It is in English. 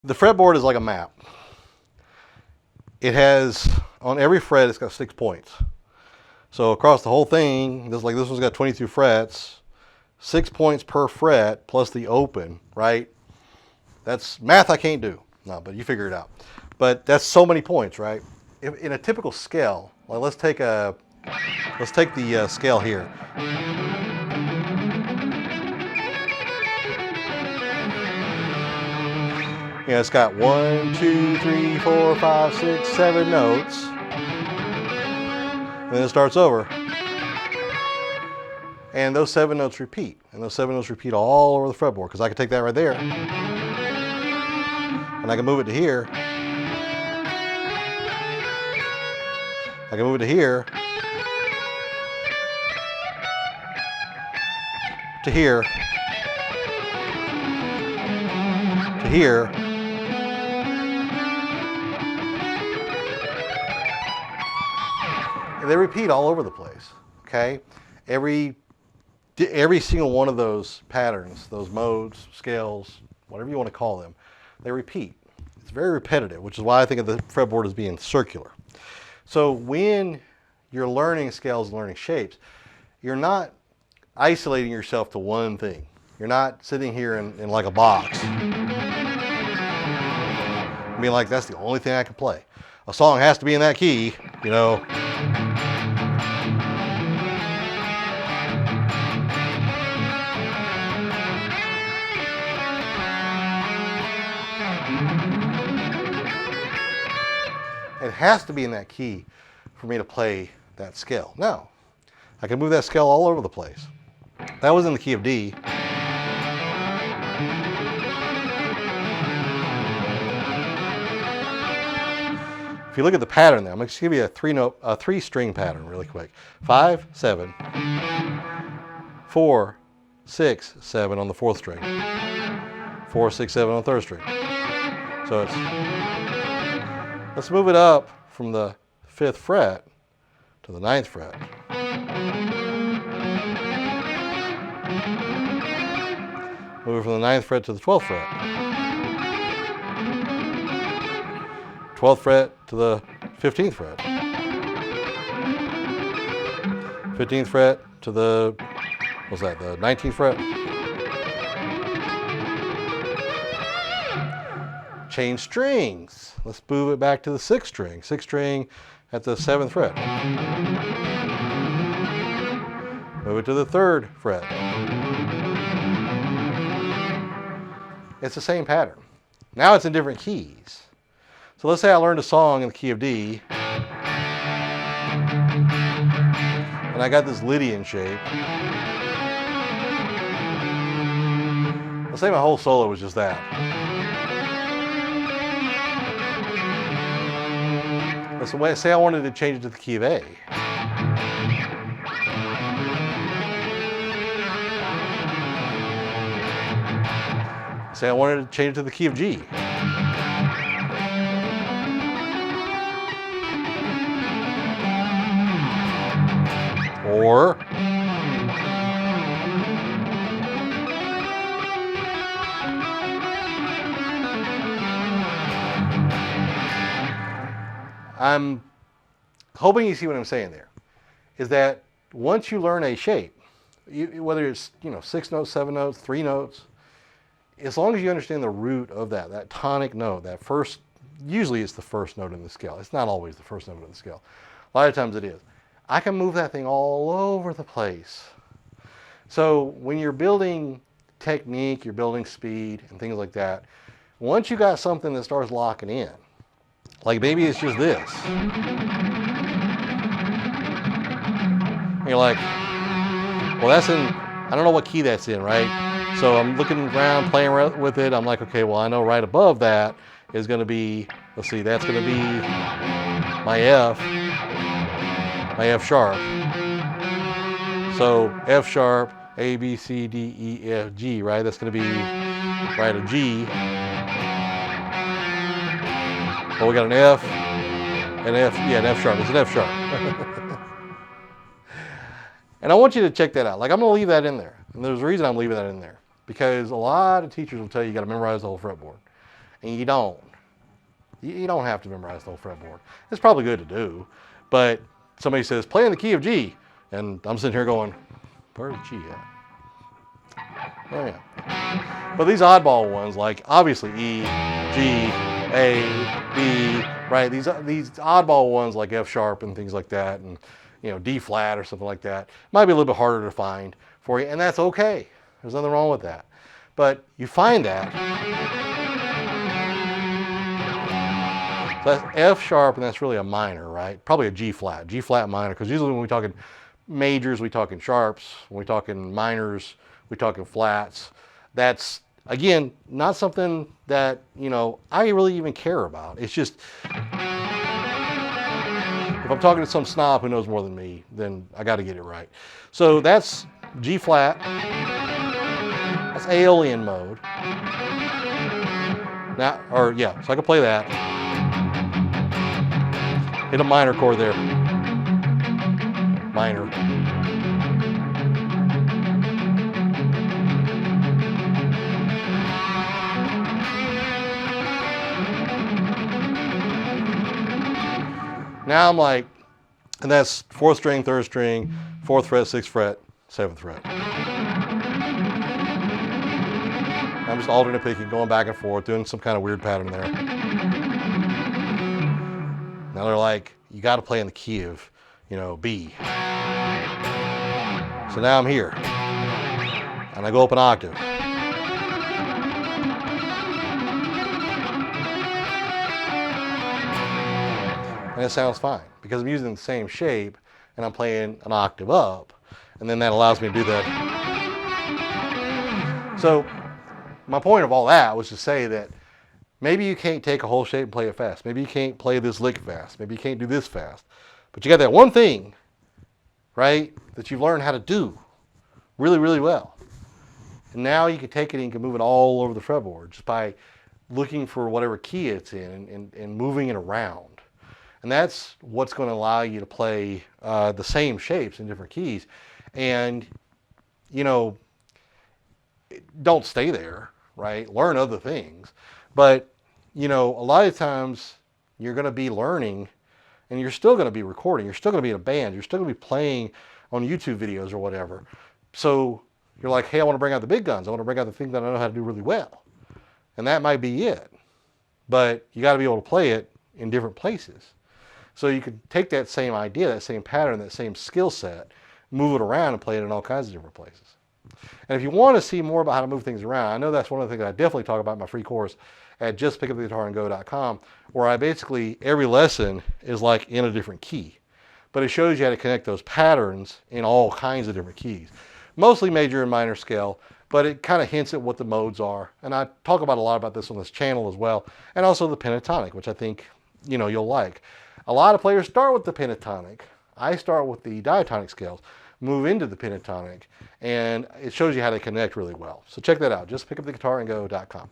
The fretboard is like a map. It has, on every fret, it's got 6 points. So across the whole thing, this one's got 22 frets, 6 points per fret plus the open, right? That's math I can't do. No, but you figure it out. But that's so many points, right? In a typical scale, like let's take the scale here. You know, it's got 1, 2, 3, 4, 5, 6, 7 notes. And then it starts over. And those 7 notes repeat. And those 7 notes repeat all over the fretboard, because I can take that right there. And I can move it to here. I can move it to here. To here. To here. They repeat all over the place, okay? Every single one of those patterns, those modes, scales, whatever you want to call them, they repeat. It's very repetitive, which is why I think of the fretboard as being circular. So when you're learning scales and learning shapes, you're not isolating yourself to one thing. You're not sitting here in like a box, being like, that's the only thing I can play. A song has to be in that key, you know. It has to be in that key for me to play that scale. No, I can move that scale all over the place. That was in the key of D. If you look at the pattern there, I'm going to give you a 3-string pattern really quick. 5, 7, 4, 6, 7 on the 4th string. 4, 6, 7 on the 3rd string. So let's move it up from the 5th fret to the 9th fret. Move it from the 9th fret to the 12th fret. 12th fret to the 15th fret. 15th fret to the, what's that, the 19th fret? Change strings. Let's move it back to the 6th string. 6th string at the 7th fret. Move it to the 3rd fret. It's the same pattern. Now it's in different keys. So let's say I learned a song in the key of D, and I got this Lydian shape. Let's say my whole solo was just that. Let's say I wanted to change it to the key of A. Say I wanted to change it to the key of G. Or I'm hoping you see what I'm saying there, is that once you learn a shape, whether it's 6 notes, 7 notes, 3 notes, as long as you understand the root of that tonic note, that first, usually it's the first note in the scale. It's not always the first note in the scale. A lot of times it is. I can move that thing all over the place. So when you're building technique, you're building speed and things like that, once you got something that starts locking in, like maybe it's just this. And you're like, well, that's in, I don't know what key that's in, right? So I'm looking around, playing with it. I'm like, okay, well, I know right above that is going to be, let's see, that's going to be my F sharp. So F sharp, A, B, C, D, E, F, G, right? That's going to be, right, a G. Well, we got an F, an F, yeah, an F sharp. It's an F sharp. And I want you to check that out. Like, I'm going to leave that in there. And there's a reason I'm leaving that in there. Because a lot of teachers will tell you got to memorize the whole fretboard. and you don't. You don't have to memorize the whole fretboard. It's probably good to do, but somebody says, play in the key of G, and I'm sitting here going, where's G at? Oh yeah. But these oddball ones, like obviously E, G, A, B, right? These oddball ones like F sharp and things like that, and D flat or something like that, might be a little bit harder to find for you, and that's okay. There's nothing wrong with that. But you find that. So that's F sharp, and that's really a minor, right? Probably a G flat minor, because usually when we're talking majors, we're talking sharps. When we're talking minors, we're talking flats. That's, again, not something that, I really even care about. It's just, if I'm talking to some snob who knows more than me, then I got to get it right. So that's G flat. That's Aeolian mode. Now, so I can play that. Hit a minor chord there. Minor. Now I'm like, and that's 4th string, 3rd string, 4th fret, 6th fret, 7th fret. I'm just alternate picking, going back and forth, doing some kind of weird pattern there. Now they're like, you got to play in the key of, B. So now I'm here, and I go up an octave. And it sounds fine because I'm using the same shape and I'm playing an octave up, and then that allows me to do that. So my point of all that was to say that maybe you can't take a whole shape and play it fast. Maybe you can't play this lick fast. Maybe you can't do this fast. But you got that one thing, right, that you've learned how to do really, really well. And now you can take it and you can move it all over the fretboard just by looking for whatever key it's in and moving it around. And that's what's going to allow you to play the same shapes in different keys. And, don't stay there, right? Learn other things. But, a lot of times you're going to be learning and you're still going to be recording. You're still going to be in a band. You're still going to be playing on YouTube videos or whatever. So you're like, hey, I want to bring out the big guns. I want to bring out the thing that I know how to do really well. And that might be it. But you got to be able to play it in different places. So you could take that same idea, that same pattern, that same skill set, move it around and play it in all kinds of different places. And if you want to see more about how to move things around, I know that's one of the things I definitely talk about in my free course at justpickuptheguitarandgo.com, where I basically, every lesson is like in a different key. But it shows you how to connect those patterns in all kinds of different keys. Mostly major and minor scale, but it kind of hints at what the modes are. And I talk about a lot about this on this channel as well. And also the pentatonic, which I think, you'll like. A lot of players start with the pentatonic. I start with the diatonic scales, move into the pentatonic, and it shows you how to connect really well. So check that out, justpickuptheguitarandgo.com.